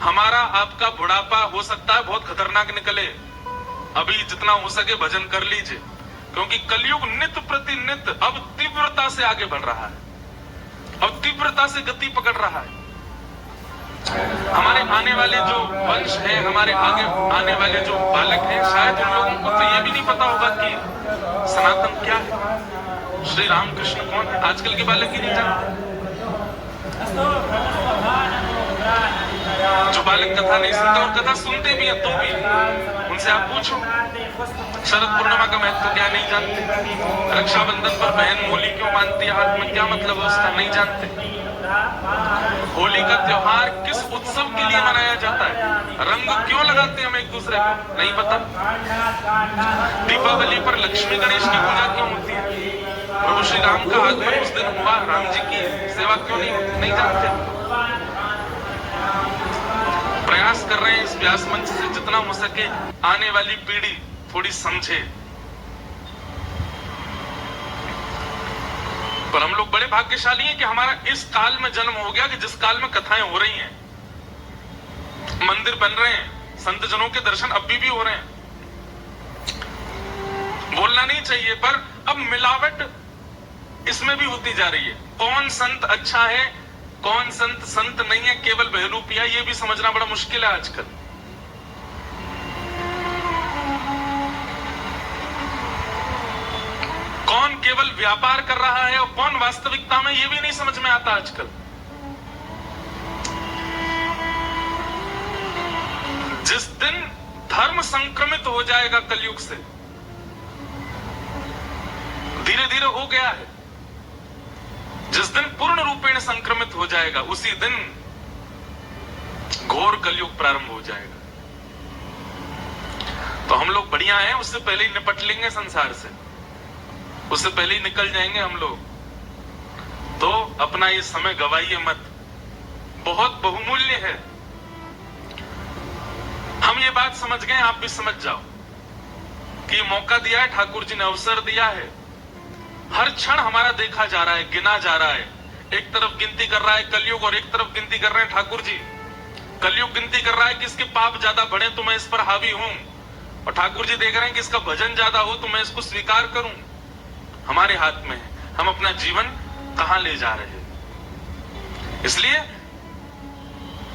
हमारा आपका बुढ़ापा हो सकता है बहुत खतरनाक निकले। अभी जितना हो सके भजन कर लीजिए, क्योंकि कलयुग नित्य प्रति नित्य अब तीव्रता से आगे बढ़ रहा है, अब तीव्रता से गति पकड़ रहा है। हमारे आने वाले जो वंश है, हमारे आगे आने वाले जो बालक हैं, शायद उन लोगों को तो ये भी नहीं पता होगा कि सनातन क्या है, श्री रामकृष्ण कौन है। आजकल के बालक ही नहीं जानते। जो बालक कथा नहीं सुनते और कथा सुनते भी हैं तो भी उनसे आप पूछो शरद पूर्णिमा का महत्व क्या, नहीं जानते। रक्षाबंधन पर बहन होली क्यों मानती है, हाथ में क्या मतलब है उसका, नहीं जानते। होली का त्योहार किस उत्सव के लिए मनाया जाता है, रंग क्यों लगाते हैं हम एक दूसरे को, नहीं पता। दीपावली पर लक्ष्मी गणेश की पूजा क्यों होती है, प्रभु श्री राम का आगमन उस दिन हुआ, राम जी की सेवा क्यों नहीं होती, नहीं जानते। प्रयास कर रहे हैं इस व्यास मंच से जितना हो सके आने वाली पीढ़ी थोड़ी समझे। पर हम लोग बड़े भाग्यशाली हैं कि हमारा इस काल में जन्म हो गया कि जिस काल में कथाएं हो रही हैं, मंदिर बन रहे हैं, संत जनों के दर्शन अब भी हो रहे हैं। बोलना नहीं चाहिए पर अब मिलावट इसमें भी होती जा रही है। कौन संत अच्छा है, कौन संत संत नहीं है, केवल बहरूपिया, ये भी समझना बड़ा मुश्किल है आजकल। कौन केवल व्यापार कर रहा है और कौन वास्तविकता में, ये भी नहीं समझ में आता आजकल। जिस दिन धर्म संक्रमित हो जाएगा कलयुग से, धीरे धीरे हो गया है, जिस दिन पूर्ण रूपेण संक्रमित हो जाएगा उसी दिन घोर कलयुग प्रारंभ हो जाएगा। तो हम लोग बढ़िया हैं, उससे पहले ही निपट लेंगे संसार से, उससे पहले ही निकल जाएंगे हम लोग। तो अपना ये समय गवाइए मत, बहुत बहुमूल्य है। हम ये बात समझ गए, आप भी समझ जाओ कि मौका दिया है ठाकुर जी ने, अवसर दिया है। हर क्षण हमारा देखा जा रहा है, गिना जा रहा है। एक तरफ गिनती कर रहा है कलयुग और एक तरफ गिनती कर रहे हैं ठाकुर जी। कलयुग गिनती कर रहा है कि इसके पाप ज्यादा बढ़े तो मैं इस पर हावी हूं, और ठाकुर जी देख रहे हैं कि इसका भजन ज्यादा हो तो मैं इसको स्वीकार करूं। हमारे हाथ में है हम अपना जीवन कहां ले जा रहे हैं। इसलिए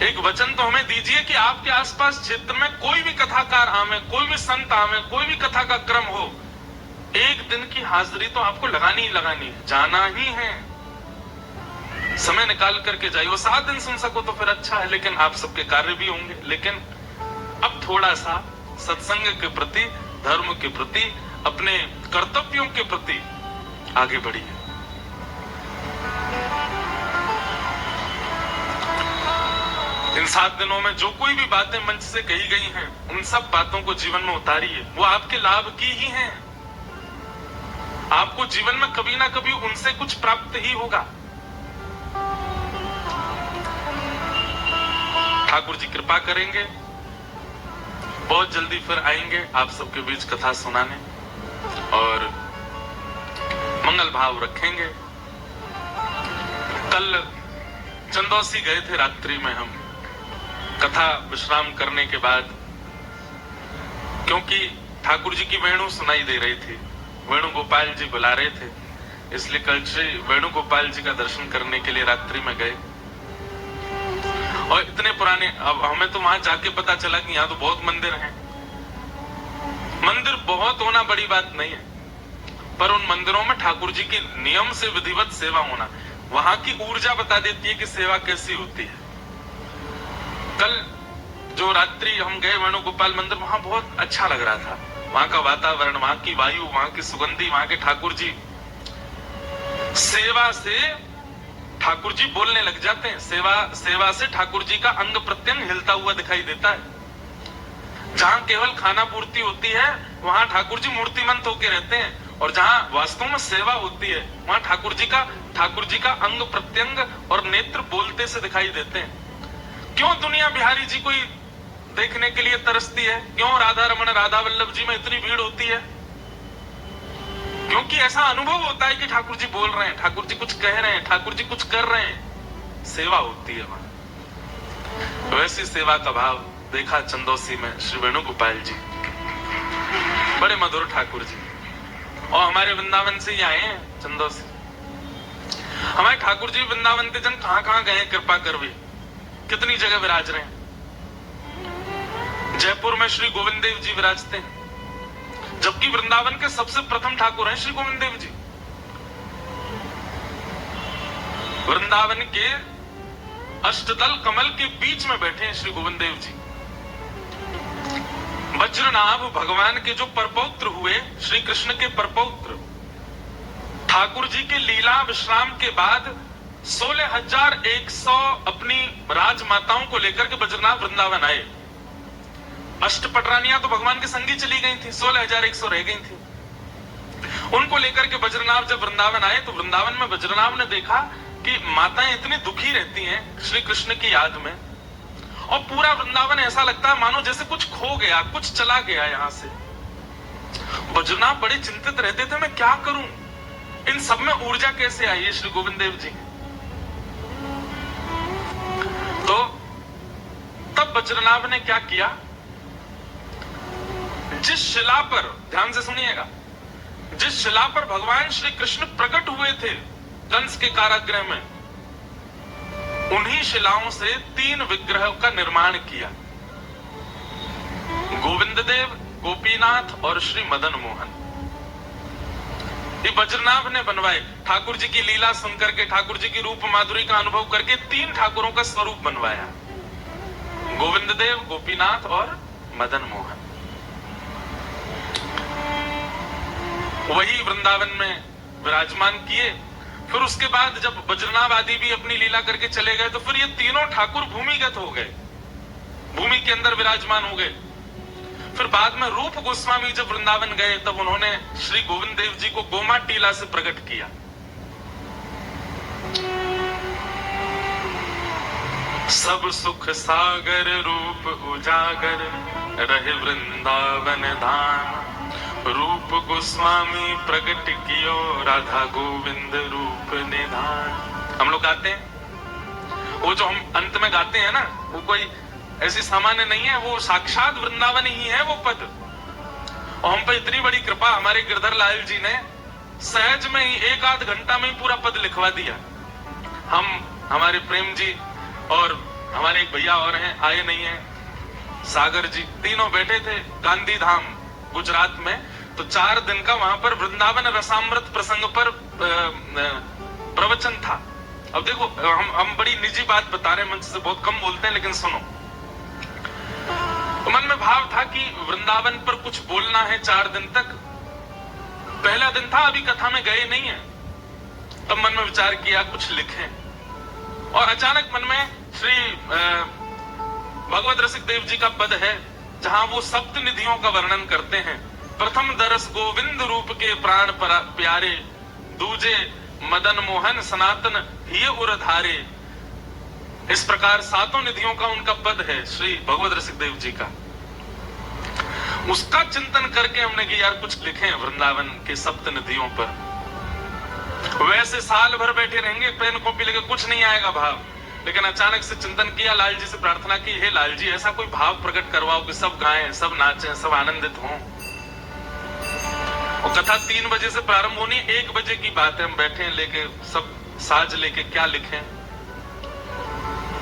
एक वचन तो हमें दीजिए कि आपके आसपास क्षेत्र में कोई भी कथाकार आवे, कोई भी संत आवे, कोई भी कथा का क्रम हो, एक दिन की हाजिरी तो आपको लगानी ही लगानी है, जाना ही है। समय निकाल करके जाइए। वो 7 दिन सुन सको तो फिर अच्छा है, लेकिन आप सबके कार्य भी होंगे। लेकिन अब थोड़ा सा सत्संग के प्रति, धर्म के प्रति, अपने कर्तव्यों के प्रति आगे बढ़िए। इन 7 दिनों में जो कोई भी बातें मंच से कही गई हैं, उन सब बातों को जीवन में उतारिए। वो आपके लाभ की ही हैं। आपको जीवन में कभी ना कभी उनसे कुछ प्राप्त ही होगा। ठाकुर जी कृपा करेंगे, बहुत जल्दी फिर आएंगे आप सबके बीच कथा सुनाने और मंगल भाव रखेंगे। कल चंदौसी गए थे रात्रि में हम, कथा विश्राम करने के बाद, क्योंकि ठाकुर जी की वेणु सुनाई दे रही थी, वेणुगोपाल जी बुला रहे थे, इसलिए कल श्री वेणुगोपाल जी का दर्शन करने के लिए रात्रि में गए। और इतने पुराने, अब हमें तो वहां जाके पता चला कि यहाँ तो बहुत मंदिर हैं। मंदिर बहुत होना बड़ी बात नहीं है, पर उन मंदिरों में ठाकुर जी की नियम से विधिवत सेवा होना, वहां की ऊर्जा बता देती है कि सेवा कैसी होती है। कल जो रात्रि हम गए वेणुगोपाल मंदिर, वहां बहुत अच्छा लग रहा था। वहां का वातावरण, वहां की वायु, वहां की सुगंधी, वहां के ठाकुर जी, सेवा से ठाकुर जी बोलने लग जाते हैं। सेवा से ठाकुर जी का अंग प्रत्यंग हिलता हुआ दिखाई देता है। जहां केवल खाना पूर्ति होती है वहां ठाकुर जी मूर्तिमंत होकर रहते हैं, और जहां वास्तव में सेवा होती है वहां ठाकुर जी का अंग प्रत्यंग और नेत्र बोलते से दिखाई देते हैं। क्यों दुनिया बिहारी जी को देखने के लिए तरसती है? क्यों राधा रमन, राधा वल्लभ जी में इतनी भीड़ होती है? क्योंकि ऐसा अनुभव होता है कि ठाकुर जी बोल रहे हैं, ठाकुर जी कुछ कह रहे हैं, ठाकुर जी कुछ कर रहे हैं। सेवा होती है वहां। वैसी सेवा का भाव देखा चंदौसी में श्री वेणुगोपाल जी, बड़े मधुर ठाकुर जी। और हमारे वृंदावन से ही आए हैं चंदौसी। हमारे ठाकुर जी वृंदावन के जन कहां कहां गए, कृपा करवी, कितनी जगह विराज रहे हैं। जयपुर में श्री गोविंद देव जी विराजते हैं, जबकि वृंदावन के सबसे प्रथम ठाकुर हैं श्री गोविंद देव जी। वृंदावन के अष्टदल कमल के बीच में बैठे हैं श्री गोविंद देव जी। वज्रनाभ भगवान के जो परपौत्र हुए, श्री कृष्ण के परपौत्र, ठाकुर जी के लीला विश्राम के बाद 16,100 अपनी राजमाताओं को लेकर के वज्रनाभ वृंदावन आए। अष्टपटरानियां तो भगवान के संगी चली गई थी, 16,100 रह गई थी। उनको लेकर के वज्रनाभ जब वृंदावन आए तो वृंदावन में वज्रनाभ ने देखा कि माताएं इतनी दुखी रहती हैं श्री कृष्ण की याद में, और पूरा वृंदावन ऐसा लगता है मानो जैसे कुछ खो गया, कुछ चला गया यहां से। वज्रनाभ बड़े चिंतित रहते थे, मैं क्या करूं, इन सब में ऊर्जा कैसे आई है श्री गोविंद देव जी। तो तब वज्रनाभ ने क्या किया, जिस शिला पर, ध्यान से सुनिएगा, जिस शिला पर भगवान श्री कृष्ण प्रकट हुए थे कंस के कारागृह में, उन्हीं शिलाओं से 3 विग्रह का निर्माण किया। गोविंद देव, गोपीनाथ और श्री मदन मोहन। ये वज्रनाभ ने बनवाए। ठाकुर जी की लीला सुनकर के, ठाकुर जी की रूप माधुरी का अनुभव करके 3 ठाकुरों का स्वरूप बनवाया, गोविंद देव, गोपीनाथ और मदन मोहन। वही वृंदावन में विराजमान किए। फिर उसके बाद जब वज्रनाभ आदि भी अपनी लीला करके चले गए तो फिर ये तीनों ठाकुर भूमिगत हो गए, भूमि के अंदर विराजमान हो गए। फिर बाद में रूप गोस्वामी जब वृंदावन गए तब उन्होंने श्री गोविंद देव जी को गोमा टीला से प्रकट किया। सब सुख सागर रूप उजागर रहे वृंदावन धाम, रूप गोस्वामी प्रकट कियो राधा गोविंद रूप निधान। हम लोग गाते हैं, वो जो हम अंत में गाते हैं ना, वो कोई ऐसी सामान्य नहीं है, वो साक्षात वृंदावन ही है वो पद। और हम पे इतनी बड़ी कृपा, हमारे गिरधर लाल जी ने सहज में ही 1 आध घंटा में ही पूरा पद लिखवा दिया। हम, हमारे प्रेम जी और हमारे एक भैया और हैं, आए नहीं हैं, सागर जी, तीनों बैठे थे गांधी धाम गुजरात में। तो 4 दिन का वहां पर वृंदावन रसामृत प्रसंग पर प्रवचन था। अब देखो, हम बड़ी निजी बात बता रहे हैं, मंच से बहुत कम बोलते हैं, लेकिन सुनो। मन में भाव था कि वृंदावन पर कुछ बोलना है 4 दिन तक। पहला दिन था, अभी कथा में गए नहीं है। तब मन में विचार किया कुछ लिखें, और अचानक मन में श्री भगवत रसिक देव जी का पद है जहां वो सप्त निधियों का वर्णन करते हैं। प्रथम दरस गोविंद रूप के प्राण प्यारे, दूजे मदन मोहन सनातन हिय उर धारे। इस प्रकार 7 निधियों का उनका पद है श्री भगवत रसिक देव जी का। उसका चिंतन करके हमने कि यार कुछ लिखें वृंदावन के सप्त निधियों पर। वैसे साल भर बैठे रहेंगे, पेन कॉपी लेके, कुछ नहीं आएगा भाव। लेकिन अचानक से चिंतन किया, लाल जी से प्रार्थना की, हे लाल जी ऐसा कोई भाव प्रकट करवाओ कि सब गाएं, सब नाचें, सब आनंदित हों। और कथा 3 बजे से प्रारंभ होनी, 1 बजे की बात है, हम बैठे हैं लेके सब साज लेके, क्या लिखें।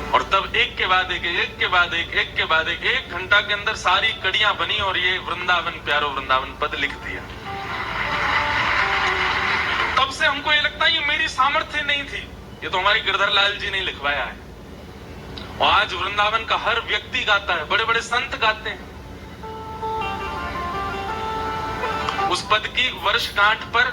और तब एक के बाद एक, एक के बाद एक, एक के बाद एक, 1 घंटा के अंदर सारी कड़ियां बनी और ये वृंदावन प्यारो वृंदावन पद लिख दिया। तब से हमको ये लगता है ये मेरी सामर्थ्य नहीं थी, ये तो हमारे गिरधर लाल जी ने लिखवाया है। और आज वृंदावन का हर व्यक्ति गाता है, बड़े बड़े संत गाते हैं। उस पद की वर्षगांठ पर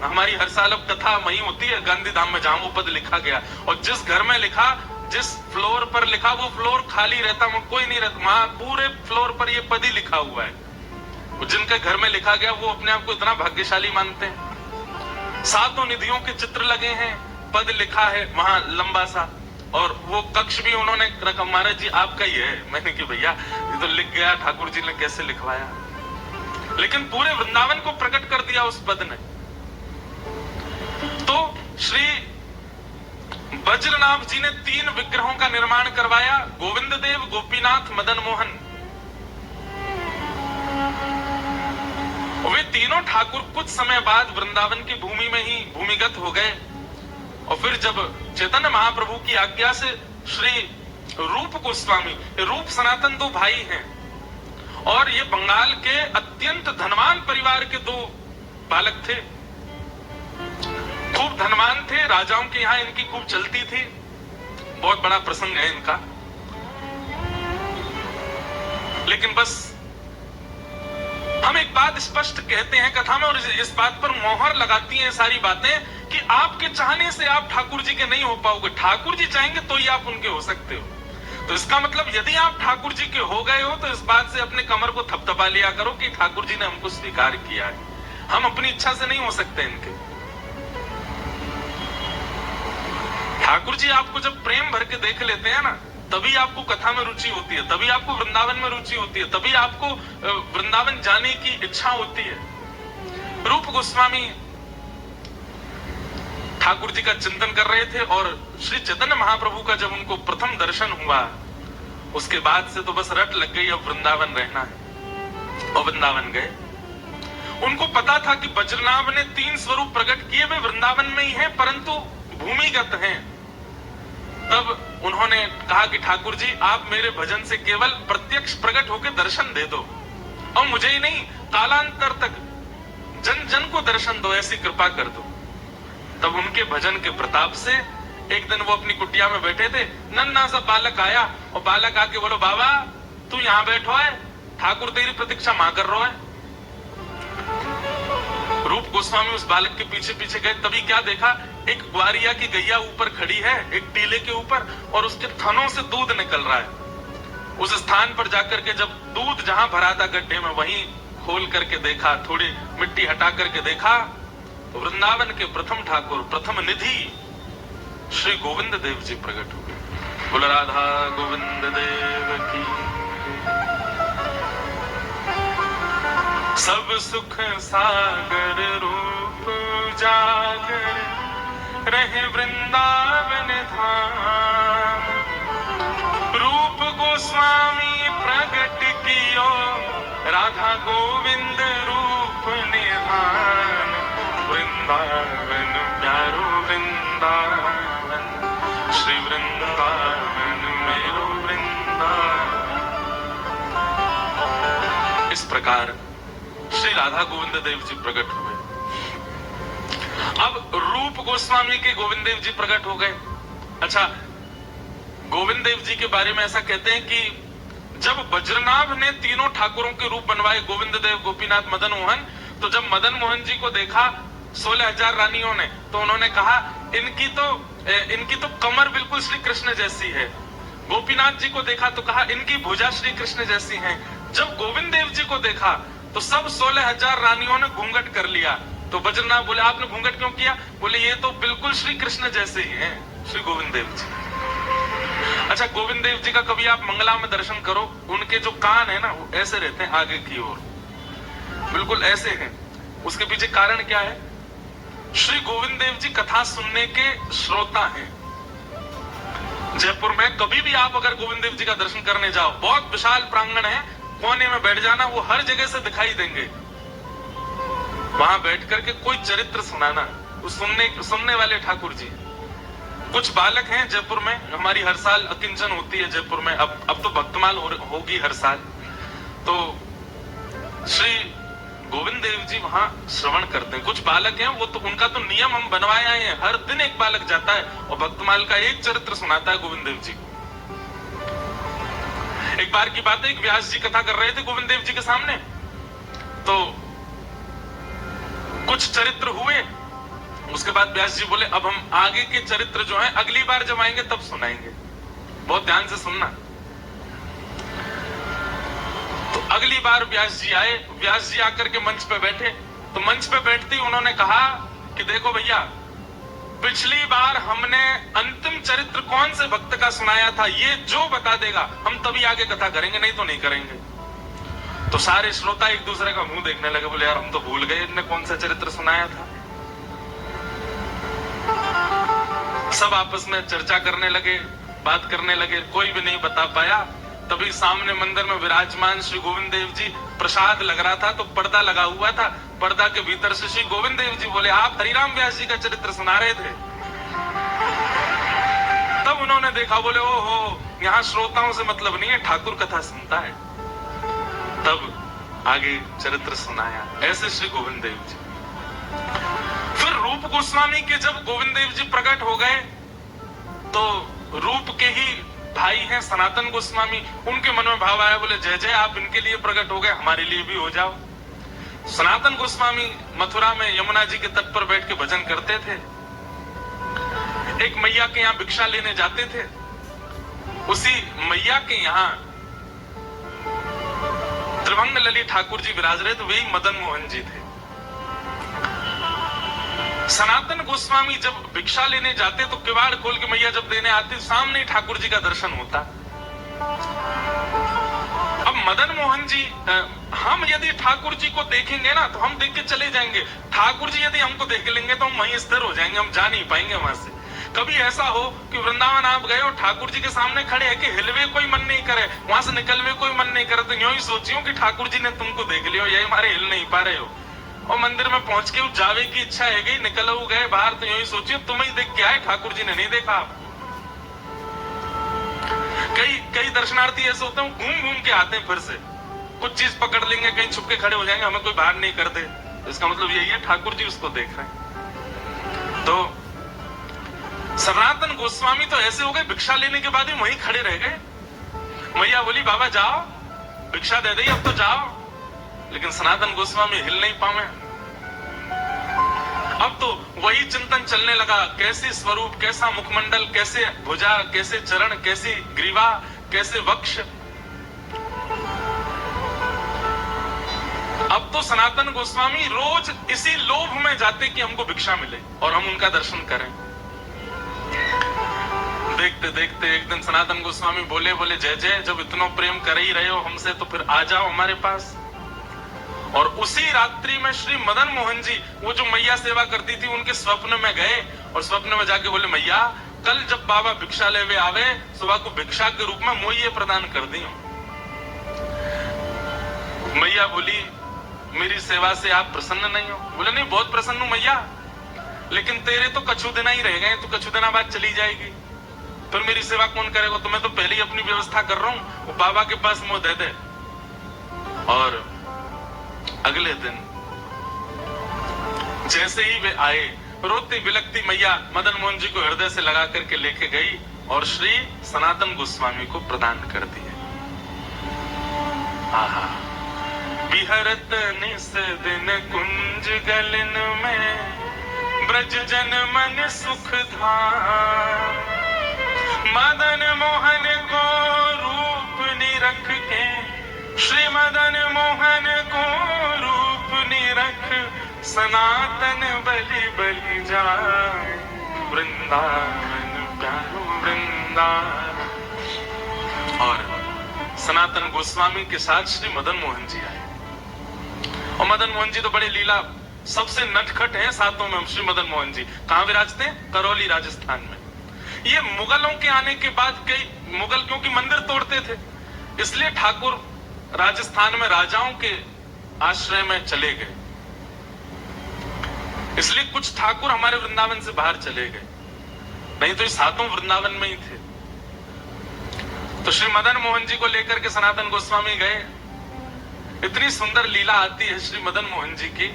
हमारी हर साल अब कथा वही होती है गांधी धाम में जहां वो पद लिखा गया। और जिस घर में लिखा, जिस फ्लोर पर लिखा, वो फ्लोर खाली रहता, वहां कोई नहीं रहता, वहां पूरे फ्लोर पर ये पद ही लिखा हुआ है। जिनके घर में लिखा गया वो अपने आप को इतना भाग्यशाली मानते हैं। 7 निधियों के चित्र लगे हैं, पद लिखा है वहां लंबा सा, और वो कक्ष भी उन्होंने रखा। महाराज जी आपका ही है। मैंने कि भैया ये तो लिख गया, ठाकुर जी ने कैसे लिखवाया, लेकिन पूरे वृंदावन को प्रकट कर दिया उस पद ने। तो श्री वज्रनाभ जी ने 3 विग्रहों का निर्माण करवाया, गोविंद देव, गोपीनाथ, मदन मोहन। वे तीनों ठाकुर कुछ समय बाद वृंदावन की भूमि में ही भूमिगत हो गए। और फिर जब चैतन्य महाप्रभु की आज्ञा से श्री रूप गोस्वामी, रूप सनातन 2 भाई हैं और ये बंगाल के अत्यंत धनवान परिवार के 2 बालक थे, खूब धनवान थे, राजाओं के यहां इनकी खूब चलती थी। बहुत बड़ा प्रसंग है इनका। लेकिन बस हम एक बात स्पष्ट कहते हैं कथा में और इस बात पर मोहर लगाती हैं सारी बातें कि आपके चाहने से आप ठाकुर जी के नहीं हो पाओगे। ठाकुर जी चाहेंगे तो ही आप उनके हो सकते हो। तो इसका मतलब यदि आप ठाकुर जी के हो गए हो तो इस बात से अपने कमर को थपथपा लिया करो कि ठाकुर जी ने हमको स्वीकार किया है, हम अपनी इच्छा से नहीं हो सकते इनके। ठाकुर जी आपको जब प्रेम भर के देख लेते हैं ना, तभी आपको कथा में रुचि होती है, तभी आपको वृंदावन में रुचि होती है, तभी आपको वृंदावन जाने की इच्छा होती है। रूप गोस्वामी ठाकुर जी का चिंतन कर रहे थे और श्री चैतन्य महाप्रभु का जब उनको प्रथम दर्शन हुआ, उसके बाद से तो बस रट लग गई, अब वृंदावन रहना है। और वृंदावन गए। उनको पता था कि वज्रनाभ ने 3 स्वरूप प्रकट किए, वे वृंदावन में ही हैं परंतु भूमिगत हैं। तब उन्होंने कहा कि ठाकुर जी आप मेरे भजन से केवल प्रत्यक्ष प्रकट होकर दर्शन दे दो और मुझे ही नहीं कालांतर तक जन जन को दर्शन दो, ऐसी कृपा कर दो। तब उनके भजन के प्रताप से एक दिन वो अपनी कुटिया में बैठे थे, नन्हा सा बालक आया और बालक आके बोलो बाबा तू यहां बैठो है, ठाकुर तेरी प्रतीक्षा मां कर रहा है। रूप गोस्वामी उस बालक के पीछे पीछे गए, तभी क्या देखा, एक ग्वारिया की गैया ऊपर खड़ी है एक टीले के ऊपर और उसके थनों से दूध निकल रहा है। उस स्थान पर जाकर के जब दूध जहां भरा था गड्ढे में, वहीं खोल करके देखा, थोड़ी मिट्टी हटा करके देखा तो वृंदावन के प्रथम ठाकुर, प्रथम निधि श्री गोविंद देव जी प्रकट हो गए। बोल राधा गोविंद देव की। सब सुख सागर रूप जागर रहे वृंदावन धाम। रूप गोस्वामी प्रगट कियो राधा गोविंद रूप निधान। वृंदावन प्यारो वृंदावन, श्री वृंदावन मेरो वृंदावन। इस प्रकार श्री राधा गोविंद देव जी प्रकट हुए। अब रूप गोस्वामी के गोविंद देव जी प्रकट हो गए। अच्छा, गोविंद देव जी के बारे में ऐसा कहते हैं कि जब वज्रनाभ ने 3 ठाकुरों के रूप बनवाए, गोविंद देव, गोपीनाथ, मदन मोहन, तो जब मदन मोहन जी को देखा 16,000 रानियों ने, तो उन्होंने कहा इनकी तो कमर बिल्कुल श्री कृष्ण जैसी है। गोपीनाथ जी को देखा तो कहा इनकी भुजा श्री कृष्ण जैसी है। जब गोविंद देव जी को देखा तो सब 16,000 रानियों ने घूंघट कर लिया। तो वज्रनाभ बोले आपने घूंघट क्यों किया? बोले ये तो बिल्कुल श्री कृष्ण जैसे ही हैं श्री गोविंद देव जी। अच्छा, गोविंद देव जी का कभी आप मंगला में दर्शन करो, उनके जो कान है ना वो ऐसे रहते हैं आगे की ओर, बिल्कुल ऐसे हैं। उसके पीछे कारण क्या है? श्री गोविंद देव जी कथा सुनने के श्रोता हैं। जयपुर में कभी भी आप अगर गोविंद देव जी का दर्शन करने जाओ, बहुत विशाल प्रांगण है, कोने में बैठ जाना, वो हर जगह से दिखाई देंगे। वहां बैठ करके कोई चरित्र सुनाना, वो सुनने वाले ठाकुर जी। कुछ बालक हैं जयपुर में, हमारी हर साल अकिंचन होती है जयपुर में, अब तो भक्तमाल होगी हर साल। तो श्री गोविंद देव जी वहां श्रवण करते हैं। कुछ बालक हैं, वो तो उनका तो नियम हम बनवाए आए हैं, हर दिन एक बालक जाता है और भक्तमाल का एक चरित्र सुनाता है गोविंद देव जी। एक बार की बात है, एक व्यास जी कथा कर रहे थे गोविंद देव जी के सामने, तो कुछ चरित्र हुए। उसके बाद व्यास जी बोले अब हम आगे के चरित्र जो हैं अगली बार जब आएंगे तब सुनाएंगे, बहुत ध्यान से सुनना। तो अगली बार व्यास जी आए, व्यास जी आकर के मंच पे बैठे, तो मंच पे बैठते ही उन्होंने कहा कि देखो भैया, पिछली बार हमने अंतिम चरित्र कौन से भक्त का सुनाया था, ये जो बता देगा हम तभी आगे कथा करेंगे, नहीं तो नहीं करेंगे। तो सारे श्रोता एक दूसरे का मुंह देखने लगे, बोले यार हम तो भूल गए इनने कौन सा चरित्र सुनाया था। सब आपस में चर्चा करने लगे, बात करने लगे, कोई भी नहीं बता पाया। तभी सामने मंदिर में विराजमान श्री गोविंद देव जी, प्रसाद लग रहा था तो पर्दा लगा हुआ था, पर्दा के भीतर से श्री गोविंद देव जी बोले, आप हरिराम व्यास जी का चरित्र सुना रहे थे। तब उन्होंने देखा, बोले ओहो, यहाँ श्रोताओं से मतलब नहीं है, ठाकुर कथा सुनता है। तब आगे चरित्र सुनाया, ऐसे श्री गोविंद देव जी। फिर रूप गोस्वामी के जब गोविंद देव जी प्रकट हो गए तो रूप के ही भाई हैं सनातन गोस्वामी, उनके मन में भाव आया, बोले जय जय, आप इनके लिए प्रकट हो गए, हमारे लिए भी हो जाओ। सनातन गोस्वामी मथुरा में यमुना जी के तट पर बैठ के भजन करते थे। एक मैया के यहाँ भिक्षा लेने जाते थे। उसी मैया के यहाँ त्रिभंग ललित ठाकुर जी विराज रहे थे, वही मदन मोहन जी थे। सनातन गोस्वामी जब भिक्षा लेने जाते तो किवाड़ खोल के मैया जब देने आते, सामने ठाकुर जी का दर्शन होता। अब मदन मोहन जी, हम यदि ठाकुर जी को देखेंगे ना तो हम देख के चले जाएंगे, ठाकुर जी यदि हमको देख लेंगे तो हम वहीं स्थिर हो जाएंगे, हम जा नहीं पाएंगे वहां से। कभी ऐसा हो कि वृंदावन आप गए और ठाकुर जी के सामने खड़े है कि हिलवे कोई मन नहीं करे, वहां से निकलवे कोई मन नहीं करे, तो यूं ही सोचियो कि ठाकुर जी ने तुमको देख लिया, यही हमारे हिल नहीं पा रहे हो, और मंदिर में पहुंच के जावे की इच्छा है गई, निकल गए बाहर, तो यूं ही सोचियो तुम ही देख के आए, ठाकुर जी ने नहीं देखा आपको। कई दर्शनार्थी ऐसे होते हैं, घूम घूम के आते हैं, फिर से कुछ चीज पकड़ लेंगे, कहीं छुप के खड़े हो जाएंगे, हमें कोई बाहर नहीं कर दे, इसका मतलब यही है ठाकुर जी उसको देख रहे हैं। तो सनातन गोस्वामी तो ऐसे हो गए, भिक्षा लेने के बाद ही वहीं खड़े रह गए। मैया बोली बाबा जाओ, भिक्षा दे दी, अब तो जाओ, लेकिन सनातन गोस्वामी हिल नहीं पावे। अब तो वही चिंतन चलने लगा, कैसे स्वरूप, कैसा मुखमंडल, कैसे भुजा, कैसे चरण, कैसी ग्रीवा, कैसे वक्ष। अब तो सनातन गोस्वामी रोज इसी लोभ में जाते कि हमको भिक्षा मिले और हम उनका दर्शन करें। देखते देखते एक दिन सनातन गोस्वामी बोले जय जय, जब इतना प्रेम कर ही रहे हो हमसे तो फिर आ जाओ हमारे पास। और उसी रात्रि में श्री मदन मोहन जी, वो जो मैया सेवा करती थी, उनके स्वप्न में गए और स्वप्न में जाके बोले मैया, कल जब बाबा भिक्षा लेवे आवे, सुबह को भिक्षा के रूप में मोये प्रदान कर दी। मैया बोली मेरी सेवा से आप प्रसन्न नहीं हो? बोले नहीं, बहुत प्रसन्न हूं मैया, लेकिन तेरे तो कछु दिन ही रह गए, तो कछु दिन बाद चली जाएगी, फिर मेरी सेवा कौन करेगा? तो मैं तो पहले ही अपनी व्यवस्था कर रहा हूं, वो बाबा के पास मुंह दे दे। और अगले दिन जैसे ही वे आए, रोती बिलकती मैया मदन मोहन जी को हृदय से लगा करके लेके गई और श्री सनातन गोस्वामी को प्रदान कर दिए। आहा, बिहरत निस दिन कुंज गलन में, ब्रज जन मन सुख धाम, मदन मोहन को रूप निरख के, श्री मदन मोहन को रूप निरख, सनातन बलि बलि जाए, वृंदावन प्यारो वृंदावन। और सनातन गोस्वामी के साथ श्री मदन मोहन जी आए, और मदन मोहन जी तो बड़े लीला, सबसे नटखट हैं सातों में श्री मदन मोहन जी। कहां विराजते? करौली राजस्थान में। ये मुगलों के आने के बाद कई मुगल क्योंकि मंदिर तोड़ते थे, इसलिए ठाकुर राजस्थान में राजाओं के आश्रय में चले गए, इसलिए कुछ ठाकुर हमारे वृंदावन से बाहर चले गए, नहीं तो ये सातों वृंदावन में ही थे। तो श्री मदन मोहन जी को लेकर के सनातन गोस्वामी गए। इतनी सुंदर लीला आती है श्री मदन मोहन जी की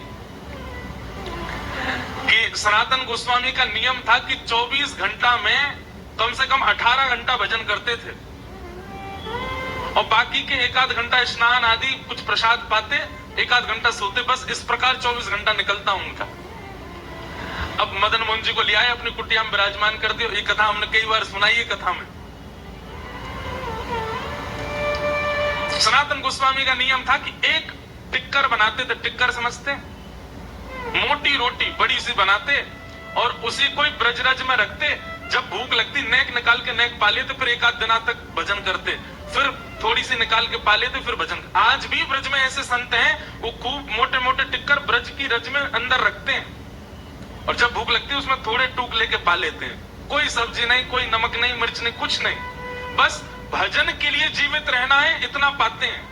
कि सनातन गोस्वामी का नियम था कि 24 घंटा में कम से कम 18 घंटा भजन करते थे, और बाकी के एक आध घंटा स्नान आदि कुछ प्रसाद पाते, एक आध घंटा सोते, बस इस प्रकार 24 घंटा निकलता उनका। अब मदन मोहन जी को ले आए, अपनी कुटिया में विराजमान कर दियो। ये कथा हमने कई बार सुनाई है कथा में। सनातन गोस्वामी का नियम था कि एक टिक्कर बनाते थे, टिक्कर समझते, मोटी रोटी बड़ी सी बनाते और उसी कोई ब्रजरज में रखते, जब भूख लगती नेक निकाल के नेक पा लेते, फिर एक आध दिना तक भजन करते, फिर थोड़ी सी निकाल के पा लेते, फिर भजन। आज भी ब्रज में ऐसे संत हैं, वो खूब मोटे मोटे टिक्कर ब्रज की रज में अंदर रखते हैं, और जब भूख लगती है उसमें थोड़े टूक लेके पा लेते हैं। कोई सब्जी नहीं, कोई नमक नहीं, मिर्च नहीं, कुछ नहीं, बस भजन के लिए जीवित रहना है, इतना पाते हैं।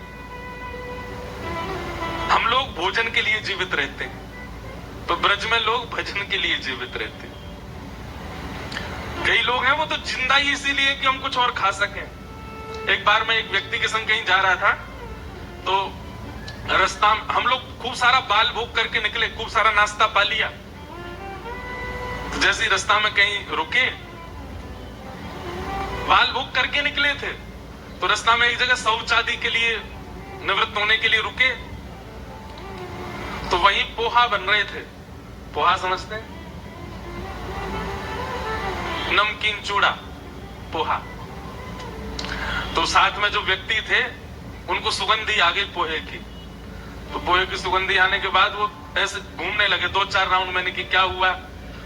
हम लोग भोजन के लिए जीवित रहते हैं, तो ब्रज में लोग भजन के लिए जीवित रहते हैं। कई लोग हैं वो तो जिंदा ही इसीलिए कि हम कुछ और खा सकें। एक बार मैं एक व्यक्ति के संग कहीं जा रहा था, तो रास्ता हम लोग खूब सारा बाल भोग करके निकले, खूब सारा नाश्ता पा लिया। तो जैसे रास्ता में कहीं रुके, बाल भोग करके निकले थे, तो रास्ता में एक जगह शौच आदि के लिए निवृत्त होने के लिए रुके, तो वहीं पोहा बन रहे थे। पोहा समझते हैं? नमकीन चूड़ा, पोहा। तो साथ में जो व्यक्ति थे उनको सुगंधी आ गई पोहे की। तो पोहे की सुगंधी आने के बाद वो ऐसे घूमने लगे, 2-4 राउंड। मैंने कि क्या हुआ?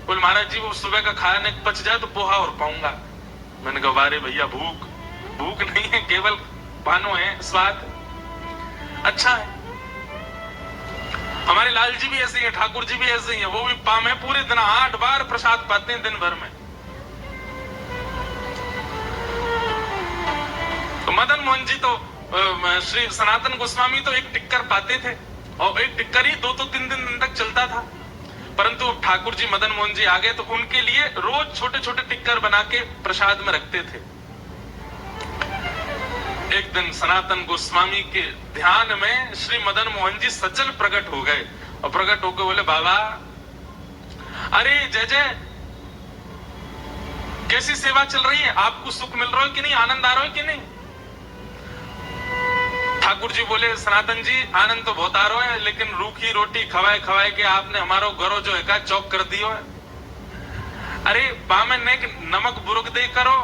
बोले महाराज जी वो सुबह का खाने पच जाए तो पोहा और पाऊंगा। मैंने कहा वारे भैया, भूख नहीं है, केवल पानो है, स्वाद अच्छा है। हमारे लाल जी भी ऐसे ही हैं, ठाकुर जी भी ऐसे ही हैं, वो भी पामे पूरे दिन 8 बार प्रसाद पाते हैं दिन भर में। तो मदन मोहन जी तो श्री सनातन गोस्वामी तो एक टिक्कर पाते थे, और एक टिक्कर ही 2-3 दिन तक चलता था। परंतु ठाकुर जी मदन मोहन जी आ गए तो उनके लिए रोज छोटे छोटे टिक्कर बना के प्रसाद में रखते थे। एक दिन सनातन गोस्वामी के ध्यान में श्री मदन मोहन जी सचल प्रकट हो गए, और प्रकट होकर बोले बाबा, अरे जय जय, कैसी सेवा चल रही है? आपको सुख मिल रहा है कि नहीं? आनंद आ रहा है कि नहीं? ठाकुर जी बोले सनातन जी, आनंद तो बहुत आ रहा है, लेकिन रूखी रोटी खवाए खवाए के आपने हमारो गरो जो है चौक कर दियो है। अरे बामे नेक नमक बुरुक दे करो,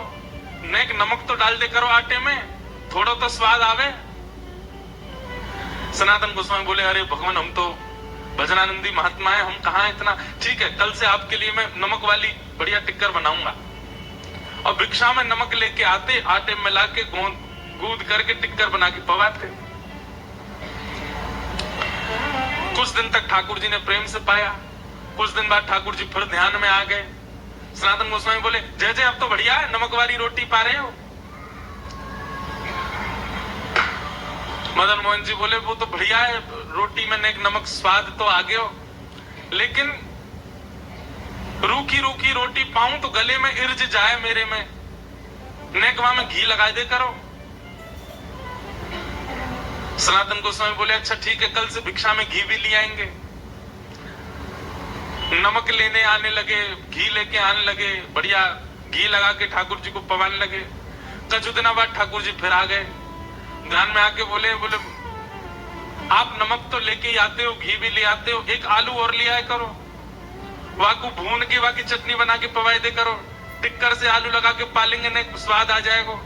नेक नमक तो डाल दे करो आटे में, थोड़ा तो स्वाद आवे। सनातन गोस्वामी बोले अरे भगवान, हम तो भजनानंदी महात्मा है, हम कहाँ इतना। ठीक है, कल से आपके लिए मैं नमक वाली बढ़िया टिक्कर बनाऊंगा। और भिक्षा में नमक लेके आते, आटे में मिला के गूंद करके टिक्कर बना के पवाते। कुछ दिन तक ठाकुर जी ने प्रेम से पाया। कुछ दिन बाद ठाकुर जी फिर ध्यान में आ गए। सनातन गोस्वामी बोले जय जय, अब तो बढ़िया है, नमक वाली रोटी पा रहे हो। मदन मोहन जी बोले वो तो बढ़िया है, रोटी में नेक नमक स्वाद तो आ गया हो, लेकिन रूखी रूखी रोटी पाऊं तो गले में इर्ज जाए मेरे में, नेकवा में घी लगा दे करो। सनातन गोस्वामी बोले अच्छा ठीक है, कल से भिक्षा में घी भी ले आएंगे। नमक लेने आने लगे, घी लेके आने लगे, बढ़िया घी लगा के ठाकुर जी को पवाने लगे। कुछ दिनों बाद ठाकुर जी फिर आ गए, ध्यान में आके बोले आप नमक तो लेके ही आते हो, घी भी ले आते हो, एक आलू और ले आए करो, वाकू भून के वाकी चटनी बना के पवाए दे करो, टिक्कर से आलू लगा के पालेंगे ने स्वाद आ जाएगा।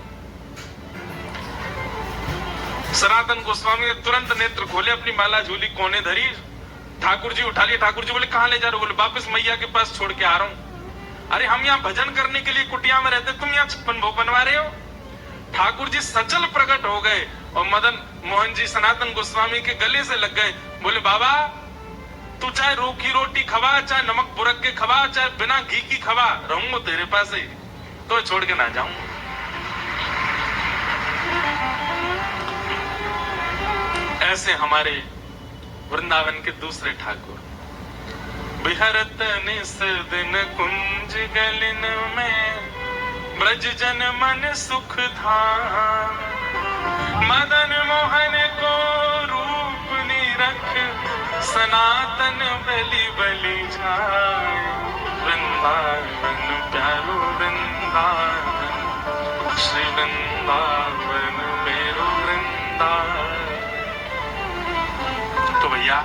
सनातन गोस्वामी ने तुरंत नेत्र खोले, अपनी माला झूली कोने धरी, ठाकुर जी उठा लिए। ठाकुर जी बोले कहां ले जा रहे हो? बोले वापस मैया के पास छोड़ के आ रहा हूं। अरे हम यहाँ भजन करने के लिए कुटिया में रहते, तुम यहाँ 56 भोग बनवा रहे हो। ठाकुर जी सचल प्रकट हो गए और मदन मोहन जी सनातन गोस्वामी के गले से लग गए। बोले बाबा, तू चाहे रूखी रोटी खवा, चाहे नमक बुरक के खवा, चाहे बिना घी की खवा, रहूंगा तेरे पास ही, तो छोड़ के ना जाऊंगा। ऐसे हमारे वृंदावन के दूसरे ठाकुर बिहरत निस दिन कुंज गलिन में, ब्रज जन मन सुख धाम, मदन मोहन को रूप निरख, सनातन बलि बलि जाए, वृंदावन प्यारो वृंदावन, श्री वृंदावन मेरो वृंदावन। तो भैया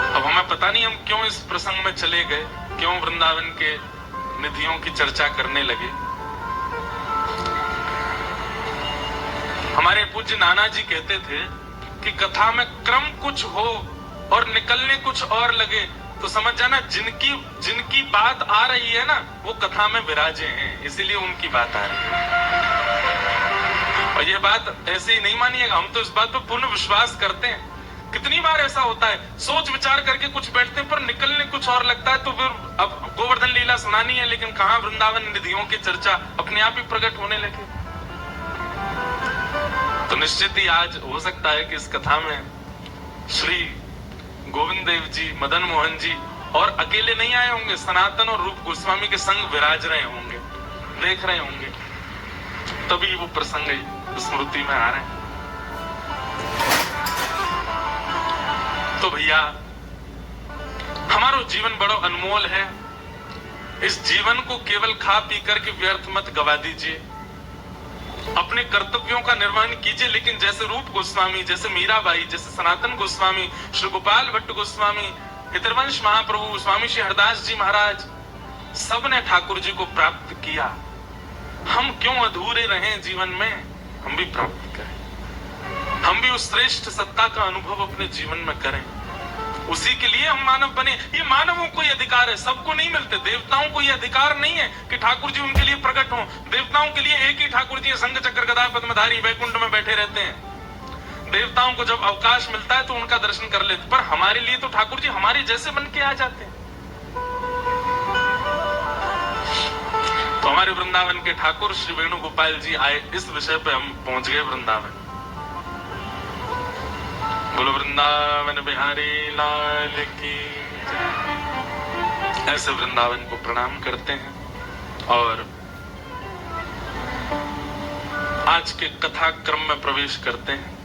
अब हमें पता नहीं हम क्यों इस प्रसंग में चले गए, क्यों वृंदावन के निधियों की चर्चा करने लगे। हमारे पूज्य नाना जी कहते थे कि कथा में क्रम कुछ हो और निकलने कुछ और लगे तो समझ जाना जिनकी बात आ रही है ना वो कथा में विराजे हैं, इसीलिए उनकी बात आ रही है। और ये बात ऐसे ही नहीं मानिएगा, हम तो इस बात पर पूर्ण विश्वास करते हैं कितनी बार ऐसा होता है, सोच विचार करके कुछ बैठते हैं पर निकलने कुछ और लगता है। तो फिर अब गोवर्धन लीला सुनानी है, लेकिन कहां वृंदावन निधियों की चर्चा अपने आप ही प्रकट होने लगे। तो निश्चित ही आज हो सकता है कि इस कथा में श्री गोविंद देव जी, मदन मोहन जी और अकेले नहीं आए होंगे, सनातन और रूप गोस्वामी के संग विराज रहे होंगे, देख रहे होंगे, तभी वो प्रसंग स्मृति में आ रहे हैं। तो भैया हमारा जीवन बड़ा अनमोल है, इस जीवन को केवल खा पी करके व्यर्थ मत गवा दीजिए, अपने कर्तव्यों का निर्वहन कीजिए। लेकिन जैसे रूप गोस्वामी, जैसे मीराबाई, जैसे सनातन गोस्वामी, श्री गोपाल भट्ट गोस्वामी, हितरवंश महाप्रभु, स्वामी श्री हरदास जी महाराज, सबने ठाकुर जी को प्राप्त किया। हम क्यों अधूरे रहें जीवन में, हम भी प्राप्त करें, हम भी उस श्रेष्ठ सत्ता का अनुभव अपने जीवन में करें। उसी के लिए हम मानव बने। ये मानवों को ये अधिकार है, सबको नहीं मिलते। देवताओं को ये अधिकार नहीं है कि ठाकुर जी उनके लिए प्रकट हों। देवताओं के लिए एक ही ठाकुर जी संघ चक्र गदा पद्मधारी वैकुंठ में बैठे रहते हैं। देवताओं को जब अवकाश मिलता है तो उनका दर्शन कर लेते, पर हमारे लिए तो ठाकुर जी हमारे जैसे बन के आ जाते हैं। तो हमारे वृंदावन के ठाकुर श्री वेणुगोपाल जी आए, इस विषय पे हम पहुंच गए वृंदावन। बोलो वृंदावन बिहारी लाल की जय। ऐसे वृंदावन को प्रणाम करते हैं और आज के कथा क्रम में प्रवेश करते हैं।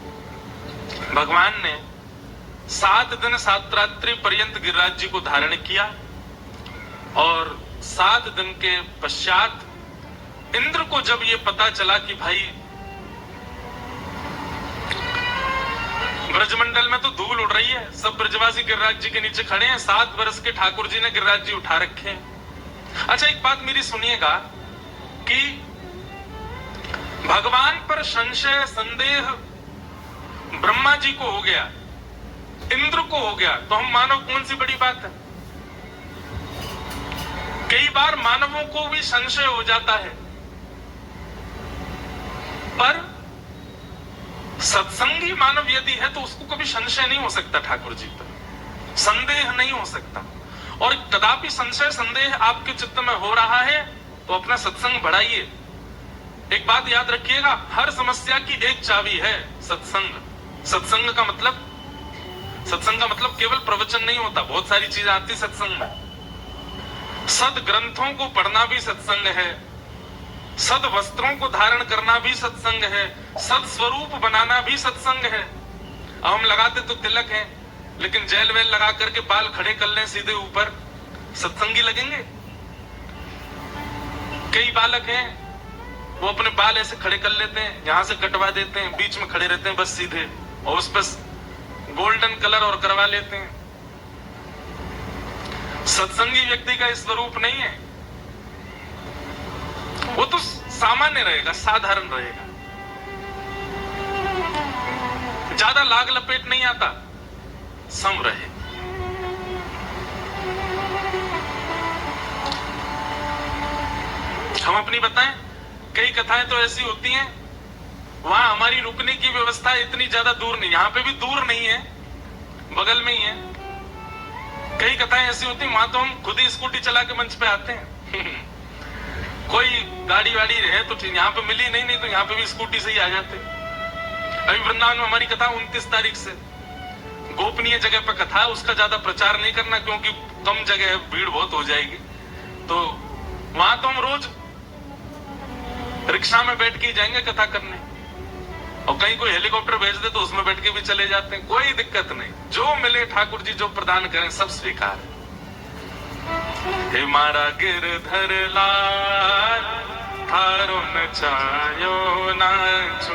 भगवान ने 7 दिन 7 रात्रि पर्यंत गिरिराज जी को धारण किया और 7 दिन के पश्चात इंद्र को जब ये पता चला कि भाई ब्रजमंडल में तो धूल उड़ रही है, सब ब्रजवासी गिरिराज जी के नीचे खड़े हैं, 7 वर्ष के ठाकुर जी ने गिरिराज जी उठा रखे हैं। अच्छा एक बात मेरी सुनिएगा कि भगवान पर संशय संदेह ब्रह्मा जी को हो गया, इंद्र को हो गया, तो हम मानव कौन सी बड़ी बात है। कई बार मानवों को भी संशय हो जाता है, पर सत्संगी मानव यदि है तो उसको कभी संशय नहीं हो सकता, ठाकुर जी पर संदेह नहीं हो सकता। और कदापि संशय संदेह आपके चित्त में हो रहा है तो अपना सत्संग बढ़ाइए। एक बात याद रखिएगा, हर समस्या की एक चाबी है, सत्संग। सत्संग का मतलब केवल प्रवचन नहीं होता, बहुत सारी चीजें आती सत्संग में। सद ग्रंथों को पढ़ना भी सत्संग है, सद वस्त्रों को धारण करना भी सत्संग है, सद स्वरूप बनाना भी सत्संग है। अब हम लगाते तो तिलक है, लेकिन जेल वेल लगा करके बाल खड़े कर लें सीधे ऊपर, सत्संगी लगेंगे? कई बालक हैं वो अपने बाल ऐसे खड़े कर लेते हैं, यहां से कटवा देते हैं, बीच में खड़े रहते हैं बस सीधे, और उस पर गोल्डन कलर और करवा लेते हैं। सत्संगी व्यक्ति का स्वरूप नहीं है, वो तो सामान्य रहेगा, साधारण रहेगा, ज्यादा लाग लपेट नहीं आता, सम रहे। हम अपनी बताएं, कई कथाएं तो ऐसी होती हैं वहां हमारी रुकने की व्यवस्था इतनी ज्यादा दूर नहीं, यहां पे भी दूर नहीं है, बगल में ही है। कई कथाएं ऐसी होती हैं वहां तो हम खुद ही स्कूटी चला के मंच पे आते हैं। कोई गाड़ी वाड़ी रहे तो यहाँ पे मिली नहीं तो यहाँ पे भी स्कूटी से ही आ जाते। अभी वृंदावन में हमारी कथा 29 तारीख से, गोपनीय जगह पर कथा है, उसका ज्यादा प्रचार नहीं करना क्योंकि कम जगह है, भीड़ बहुत हो जाएगी। तो वहां तो हम रोज रिक्शा में बैठ के जाएंगे कथा करने, और कहीं कोई हेलीकॉप्टर भेज दे तो उसमें बैठ के भी चले जाते हैं, कोई दिक्कत नहीं। जो मिले ठाकुर जी जो प्रदान करें सब स्वीकार है। हे मारा गिरधर लाल थारो नचायो नाचू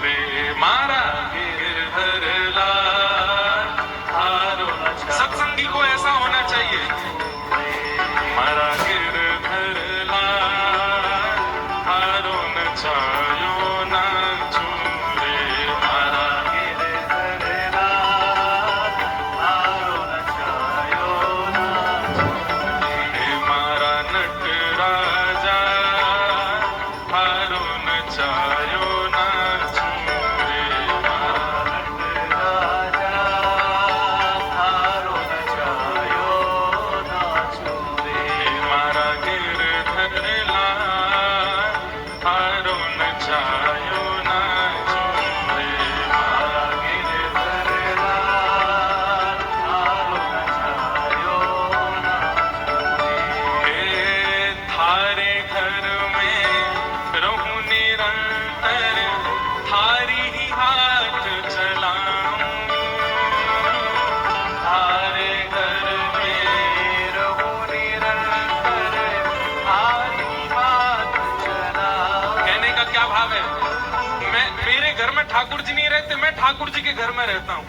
रे, मारा गिरधर लाल थारो। सत्संगी को ऐसा होना चाहिए, मारा गिरधर लाल थारो नचायो नाचू रे, मारा गिरधर लाल थारो नचायो नाचू। राजा थारो नचायो नाचू रे, राजा क्या भाव है? मेरे घर में ठाकुर जी नहीं रहते, मैं ठाकुर जी के घर में रहता हूँ।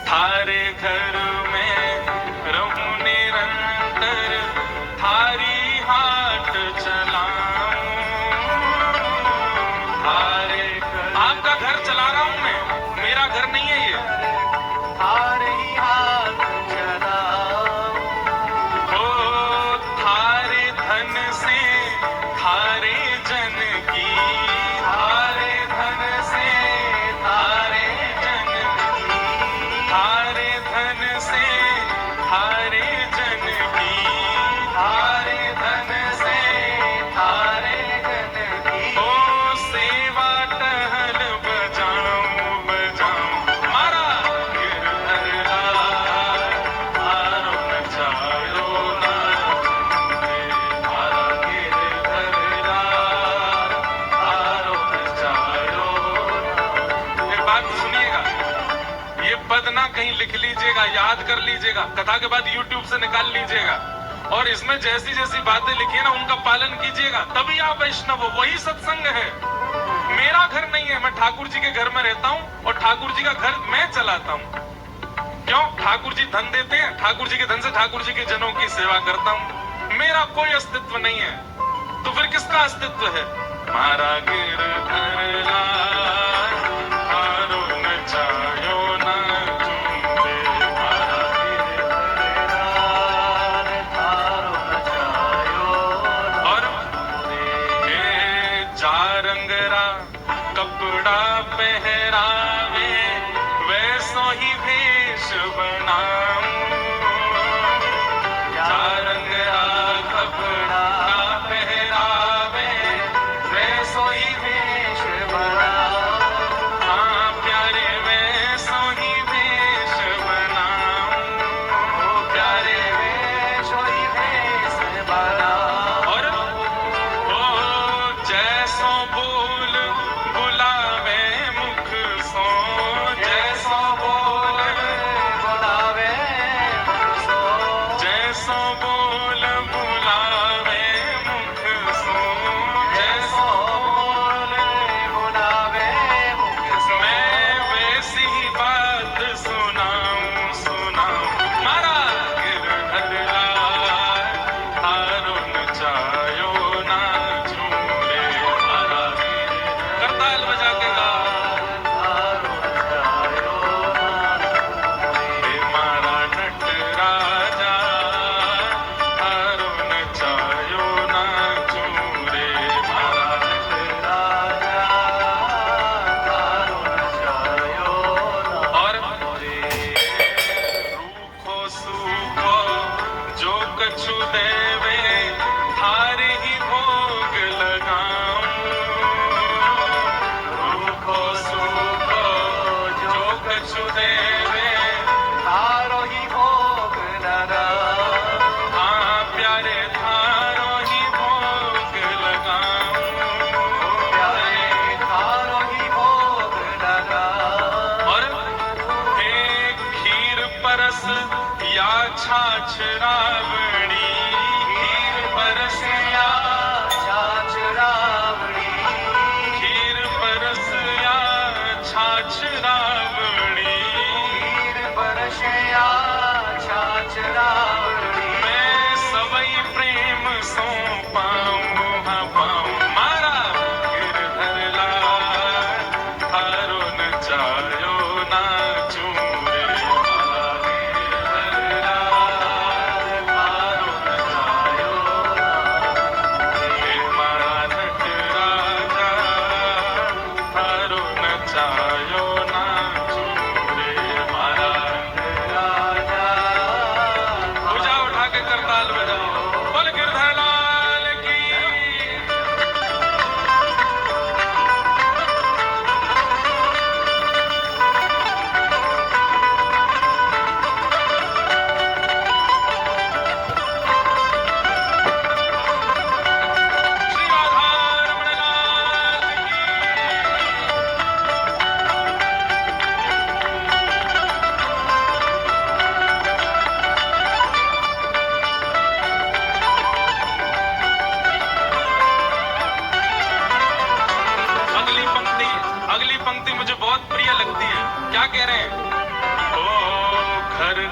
थारे घर में रहूं निरंतर, थारी हाट चलाऊं। आपका घर चला रहा हूं मैं, मेरा घर नहीं है ये। थारी हाट चलाऊं। ओ थारे धन से थारे जन की, थारे धन से थारे जन की, थारे धन से थारे जन की, थारे धन से थारे जन की। ओ सेवा टहल बजाऊं बजाऊं, मारा गिरधर लाल, मारो नचायो ना झूमे, मारा गिरधर लाल, मारो नचायो ना। एक बात सुनिएगा, ये पद ना कहीं लिख लीजिएगा, याद कर लीजिएगा, कथा के बाद YouTube से निकाल लीजिएगा, और इसमें जैसी जैसी बातें लिखी है ना उनका पालन कीजिएगा, तभी आप वैष्णव हो। वही सत्संग है। मेरा घर नहीं है, मैं ठाकुर जी के घर में रहता हूँ और ठाकुर जी का घर मैं चलाता हूँ। क्यों? ठाकुर जी धन देते हैं, ठाकुर जी के धन से ठाकुर जी के जनों की सेवा करता हूँ। मेरा कोई अस्तित्व नहीं है, तो फिर किसका अस्तित्व है? मारा गिरधर लाल, मारो नचायो ना झूमे, मारा गिरधर लाल, थारो नचायो ना। और हे जारंगरा कपड़ा पहरावे, वैसो ही भेष बनाऊं। जारंगरा कपड़ा पहरावे, वैसो ही वेश बनाऊं। हाँ प्यारे वैसो ही भेष बनाऊं। ओ प्यारे वेश ही वेश बनाऊं। और ओ जैसो बोल बुलावे मुख सो, जैसो बोल बुलावे सो। जैसो बोल बुलावे मुख सो, जैसो बोल बुलावे मुख सो। मैं वैसी ही बात सुनाऊं सुनाऊं। मारा गिरधर लाल, थारो नचायो ना झूमे, मारा करताल बजा के गा। थारो नचायो ना। हे मारा नट राजा, थारो नचायो ना झूमे, मारा राजा थारो नचायो ना। और रूखो सूखो जो कछु देवे, थारे ही भोग लगाऊं। रूखो सूखो जो कछु देवे, थारो ही भोग लगाऊं। हाँ प्यारे थारो ही भोग लगाऊं। प्यारे थारो ही भोग लगाऊं। और हे खीर परस या छाछ रावणी, खीर परस या छाछ रावणी। खीर परस या छाछ रावणी, खीर बरसिया छाछ रावणी। मैं सबई प्रेम सो पाऊं हाँ पाऊं। मारा गिरधर लाल, थारो नचायो ना झूमे, मारा गिरधर लाल,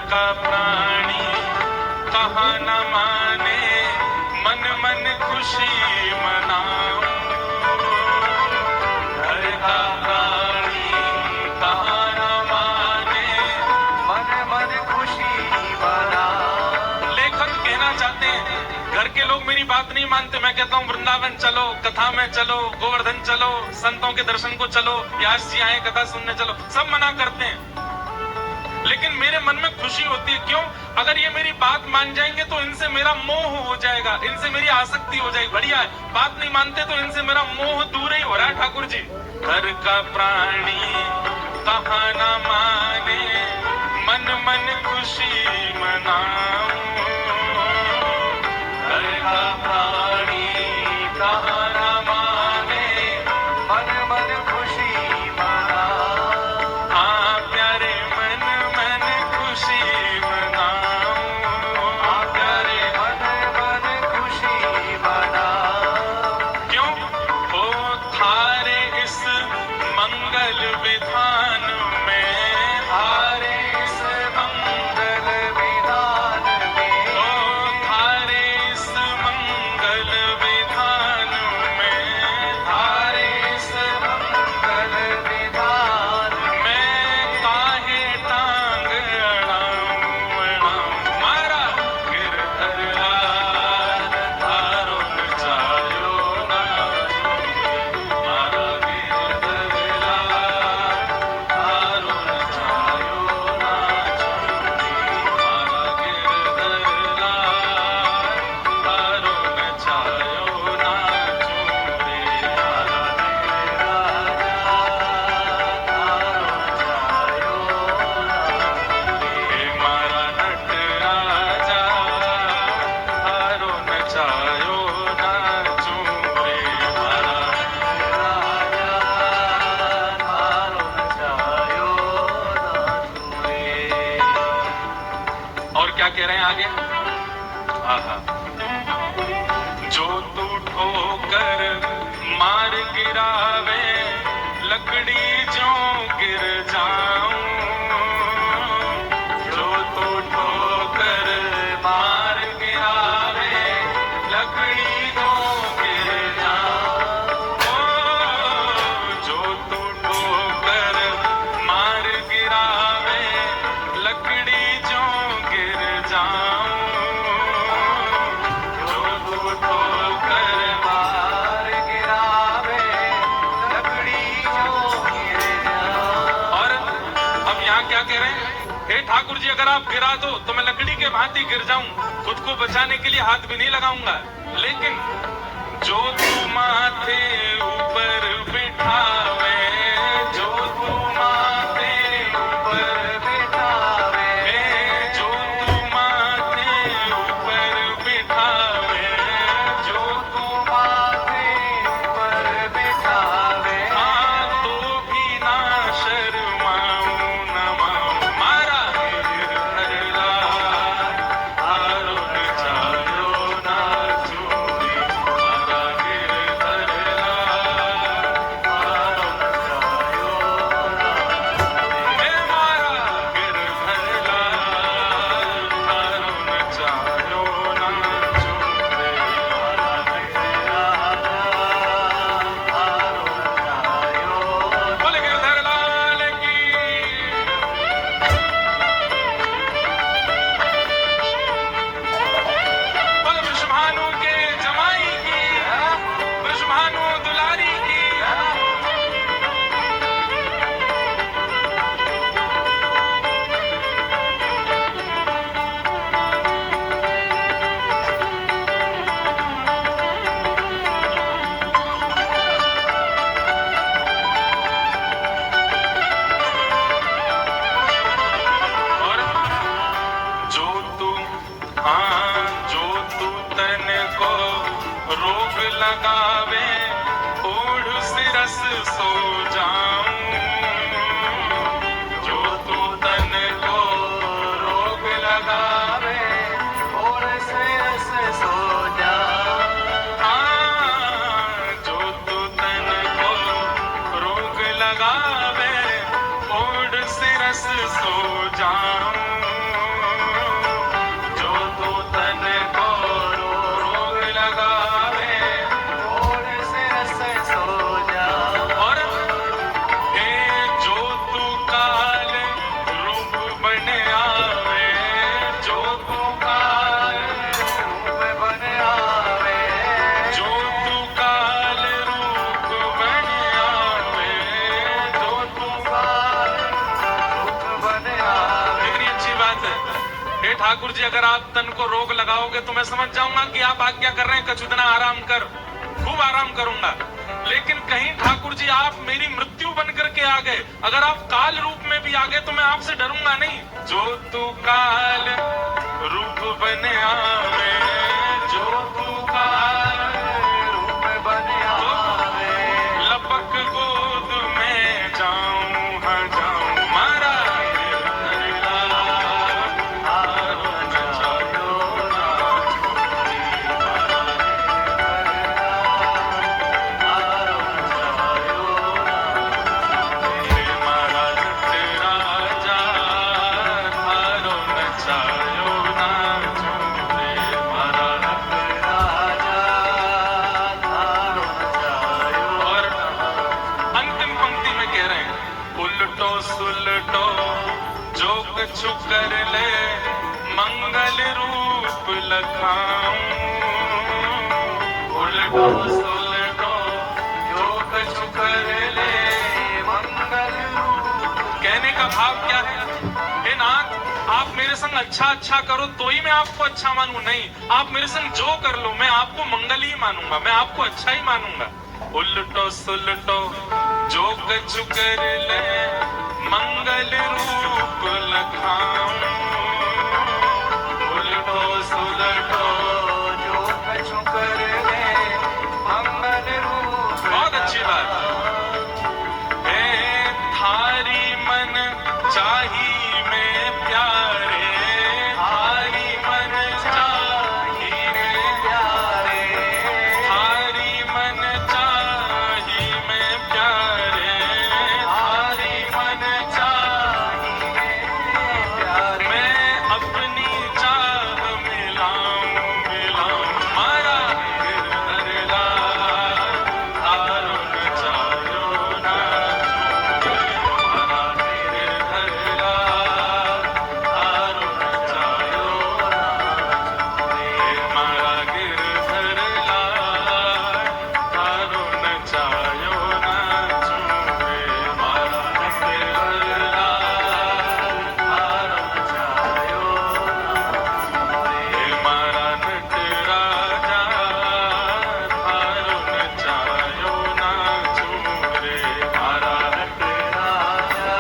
का प्राणी कहा न माने, मन मन खुशी मनाऊं। घर का प्राणी कहा न माने, मन मन खुशी मना। लेखक कहना चाहते हैं घर के लोग मेरी बात नहीं मानते, मैं कहता हूँ वृंदावन चलो, कथा में चलो, गोवर्धन चलो, संतों के दर्शन को चलो, व्यास जी आए कथा सुनने चलो, सब मना करते हैं। लेकिन मेरे मन में खुशी होती है, क्यों? अगर ये मेरी बात मान जाएंगे तो इनसे मेरा मोह हो जाएगा, इनसे मेरी आसक्ति हो जाएगी। बढ़िया है, बात नहीं मानते तो इनसे मेरा मोह दूर ही हो रहा है। ठाकुर जी, घर का प्राणी कहा न माने, मन मन खुशी मनाऊं। घर का प्राणी कहा न माने, मन मन खुशी मना। हाँ प्यारे मन मन खुशी मनाऊं। हाँ प्यारे मन मन खुशी मना। क्यों? ओ थारे इस मंगल विधान में, थारे इस मंगल विधान में, ओ थारे इस मंगल विधान में, थारे इस मंगल विधान में, मैं काहे टांग अड़ाऊं। मारा गिरधर लाल थारो नचायो ना, मारा गिरधर लाल थारो नचायो ना, मारा गिरधर लाल थारो नचायो ना चूरे। हे मारा नट राजा थारो नचायो ना चूरे। मारा और क्या कह रहे हैं आगे? आहा, जो तू ठोकर मार गिरावे, लकड़ी जो गिर जाऊं। जो तू ठोकर मार गिरावे, लकड़ी जो गिर जाऊं। ओ, जो तू ठोकर मार गिरावे, लकड़ी जो गिर जाऊं। जो तू ठोकर मार गिरावे, लकड़ी जो गिरे। और अब यहाँ क्या कह रहे हैं? हे ठाकुर जी, अगर आप गिरा दो तो मैं लकड़ी के भांति गिर जाऊं, खुद को बचाने के लिए हाथ भी नहीं लगाऊंगा। लेकिन जो तू माथे ऊपर बिठावे, जो तू माथे ऊपर बिठावे, जो तू माथे ऊपर बिठावे, जो तू माथे ऊपर बिठावे, हाँ तो भी ना शर्माऊं न माऊं। मारा गिरधर लाल थारो नचायो ना चूरे। मारा गिरधर लाल थारो नचायो ना चूरे। हे मारा गिरधर लाल थारो नचायो ना चूरे। बोले गिरधर लाल की। बोले वृषभानु के जमाई की, वृषभानु दुलारी की। और जो तू, हाँ जो तू तन को रोग लगावे, ओढ़ सिरस सो जाऊं। जो तू तन को रोग लगावे, और सिरस सो जा। हाँ जो तू तन को रोग लगावे, ओढ़ सिरस सो जाऊं। ठाकुर जी अगर आप तन को रोग लगाओगे तो मैं समझ जाऊंगा कि आप आज्ञा कर रहे हैं कछुदना आराम कर, खूब आराम करूंगा। लेकिन कहीं ठाकुर जी आप मेरी मृत्यु बन करके आ गए, अगर आप काल रूप में भी आ गए तो मैं आपसे डरूंगा नहीं। जो तू काल रूप बने आवे, जो तू काल रूप बने आवे, लपक गोद में जाऊं हाँ जाऊं मारा कछु कर ले मंगल रूप लखाऊं, उलटो सुलटो जो कछु कर ले मंगल रूप। कहने का भाव क्या है? हे नाथ, आप मेरे संग अच्छा करो तो ही मैं आपको अच्छा मानूं, नहीं आप मेरे संग जो कर लो मैं आपको मंगल ही मानूंगा, मैं आपको अच्छा ही मानूंगा। उलटो सुलटो जो कछु कर ले मंगल रूप लखाऊं, उलटो सुलटो जो कछु कर ले मंगल रूप। बहुत अच्छी बात। हे थारी मन चाही में प्यारे, थारी मन चाही में प्यारे, थारी मन चाही में प्यारे, थारी मन चाही में प्यारे। मैं अपनी चाह मिलाऊं मिलाऊं मारा गिरधर लाल, तारो न चारो ना मारा गिरधर लाल, तारो न चारो मारा गिरधर लाल, तारो न चायो ना छूए मारा गिरधर लाल, तारो न चायो हे मारा नटराजा, तारो न चायो ना छूए मारा राजा,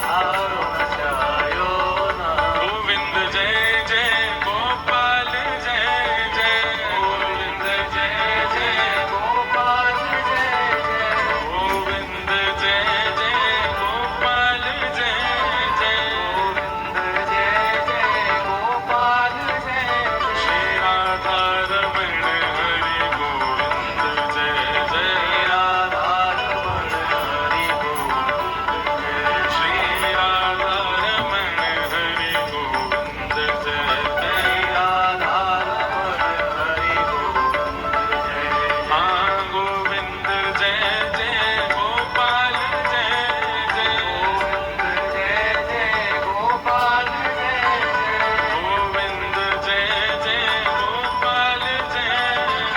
तारो न चायो ना। गोविंद जय जय गोपाल जय जय, गोविंद जय जय गोपाल जय जय, गोविंद जय जय गोपाल जय जय, गोविंद जय जय गोपाल जय जय। श्री राधा रमण हरि गोविंद जय जय, राधा रमण हरि गोविंद जय। श्री राधा रमण हरि गोविंद जय जय। राधा रमण हरि गोविंद जय। हाँ गोविंद जय जय गोपाल जय जय, गोविंद जय जय गोपाल जय जय। गोविंद जय जय गोपाल जय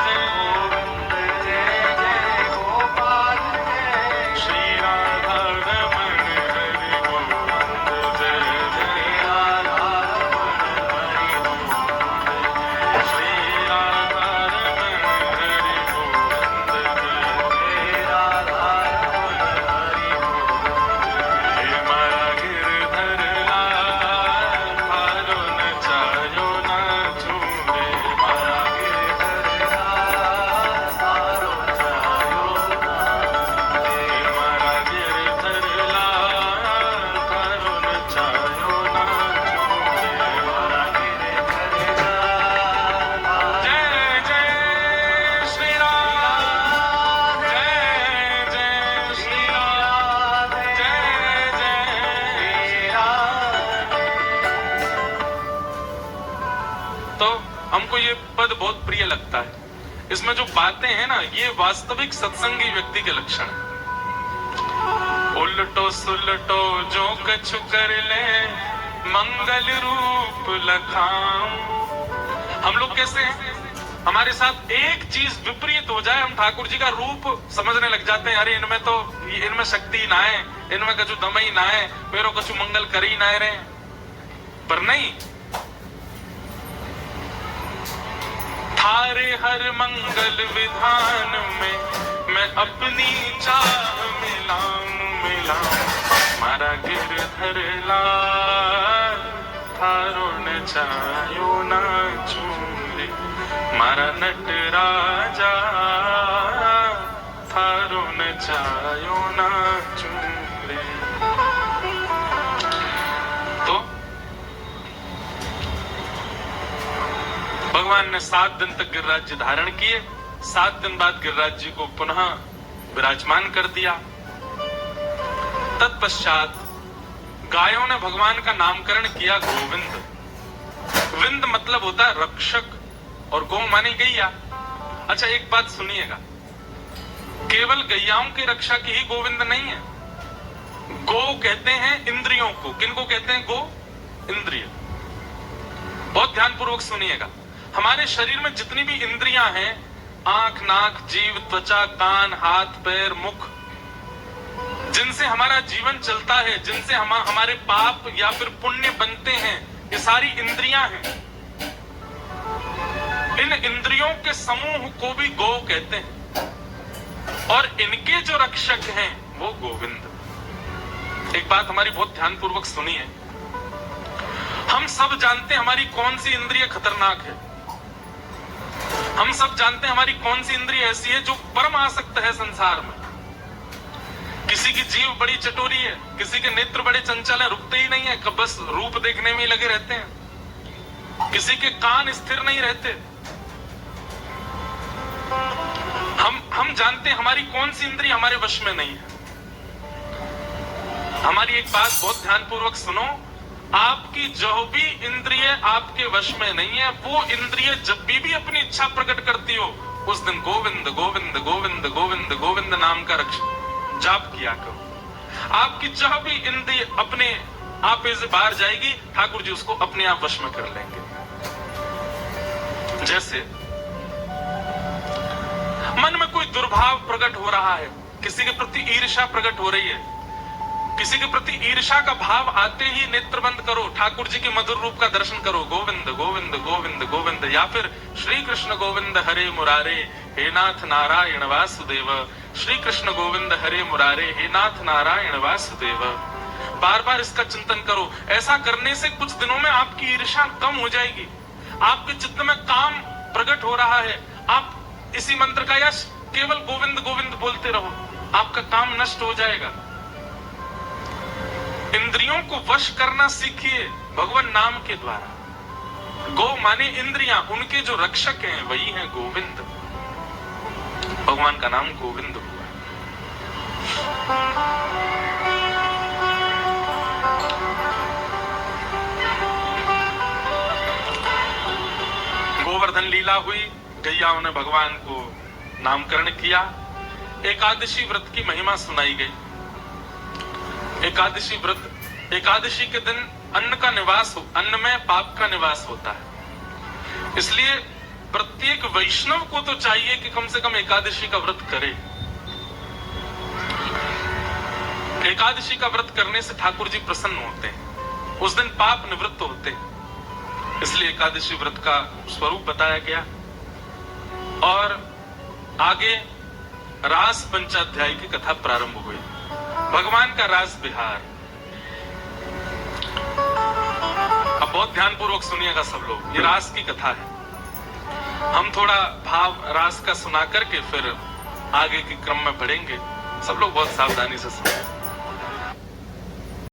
जय, गोविंद जय जय गोपाल जय जय। श्री राधा रमण हरि गोविंद जय जय, राधा रमण हरि गोविंद जय। श्री राधा रमण हरि गोविंद जय जय। राधा रमण हरि गोविंद जय। हे मारा गिरधर लाल, तारो न चायो ना छूए मारा गिरधर लाल, तारो न चायो ना। हे मारा गिरधर लाल, तारो न चायो ना छूए मारा। गिरधर लाल, जय जय श्री राम, जय जय श्री राम, जय जय। तो हमको ये पद बहुत प्रिय लगता है, इसमें जो बातें हैं ना ये वास्तविक सत्संगी व्यक्ति के लक्षण है। उलटो सुलटो जो कछु कर ले मंगल रूप लखाऊं। हम लोग कैसे हैं? हमारे साथ एक चीज विपरीत हो जाए हम ठाकुर जी का रूप समझने लग जाते हैं, अरे इनमें शक्ति ना है, इनमें कछु दम ही ना है, मेरो कछु मंगल कर ही ना रहे। पर नहीं, हारे हर मंगल विधान में मैं अपनी चाह मिलाऊं मारा गिरधर लाल थारो न चायो ना चूरे मारा नट राजा थारो न चायो ना चूरे। तो भगवान ने 7 दिन तक गिरिराज जी धारण किए। 7 दिन बाद गिरिराज जी को पुनः विराजमान कर दिया। तत्पश्चात गायों ने भगवान का नामकरण किया गोविंद। विंद मतलब होता है रक्षक और गौ मानी गैया। अच्छा एक बात सुनिएगा, केवल गैयाओं की रक्षा की ही गोविंद नहीं है। गौ कहते हैं इंद्रियों को। किनको कहते हैं गौ? इंद्रिय। बहुत ध्यानपूर्वक सुनिएगा, हमारे शरीर में जितनी भी इंद्रियां हैं, आंख, नाक, जीभ, त्वचा, कान, हाथ, पैर, मुख, जिनसे हमारा जीवन चलता है, जिनसे हमारे पाप या फिर पुण्य बनते हैं, ये सारी इंद्रियां हैं। इन इंद्रियों के समूह को भी गौ कहते हैं और इनके जो रक्षक हैं वो गोविंद। एक बात हमारी बहुत ध्यानपूर्वक सुनिए, हम सब जानते हैं हमारी कौन सी इंद्रिय खतरनाक है। हम सब जानते हैं हमारी कौन सी इंद्रिय ऐसी है जो परम आसक्त है संसार में। किसी की जीभ बड़ी चटोरी है, किसी के नेत्र बड़े चंचल है, रुकते ही नहीं है, कब बस रूप देखने में ही लगे रहते हैं। किसी के कान स्थिर नहीं रहते। हम जानते हैं हमारी कौन सी इंद्रिय हमारे वश में नहीं है। हमारी एक बात बहुत ध्यानपूर्वक सुनो, आपकी जो भी इंद्रिय आपके वश में नहीं है, वो इंद्रिय जब भी अपनी इच्छा प्रकट करती हो, उस दिन गोविंद गोविंद गोविंद गोविंद गोविंद नाम का जाप किया करो। आपकी जो भी इंद्रिय अपने आप से बाहर जाएगी, ठाकुर जी उसको अपने आप वश में कर लेंगे। जैसे मन में कोई दुर्भाव प्रकट हो रहा है, किसी के प्रति ईर्ष्या प्रकट हो रही है, किसी के प्रति ईर्ष्या का भाव आते ही नेत्र बंद करो, ठाकुर जी के मधुर रूप का दर्शन करो, गोविंद गोविंद गोविंद गोविंद। या फिर श्री कृष्ण गोविंद हरे मुरारे हे नाथ नारायण वासुदेव, श्री कृष्ण गोविंद हरे मुरारे हे नाथ नारायण वासुदेव। बार बार इसका चिंतन करो। ऐसा करने से कुछ दिनों में आपकी ईर्ष्या कम हो जाएगी, आपके चित्त में काम प्रकट हो रहा है। आप इसी मंत्र का यश केवल गोविंद गोविंद बोलते रहो, आपका काम नष्ट हो जाएगा। इंद्रियों को वश करना सीखिए भगवान नाम के द्वारा। गौ माने इंद्रियां, उनके जो रक्षक हैं वही हैं गोविंद। भगवान का नाम गोविंद हुआ। गोवर्धन लीला हुई, गैयाओं ने भगवान को नामकरण किया। एकादशी व्रत की महिमा सुनाई गई। एकादशी व्रत, एकादशी के दिन अन्न का निवास हो, अन्न में पाप का निवास होता है। इसलिए प्रत्येक वैष्णव को तो चाहिए कि कम से कम एकादशी का व्रत करे। एकादशी का व्रत करने से ठाकुर जी प्रसन्न होते हैं, उस दिन पाप निवृत्त होते हैं। इसलिए एकादशी व्रत का स्वरूप बताया गया। और आगे रास पंचाध्याय की कथा प्रारंभ हुई, भगवान का रास विहार। अब बहुत ध्यानपूर्वक सुनिएगा सब लोग, ये रास की कथा है। हम थोड़ा भाव रास का सुना करके फिर आगे के क्रम में बढ़ेंगे। सब लोग बहुत सावधानी से सुनिए।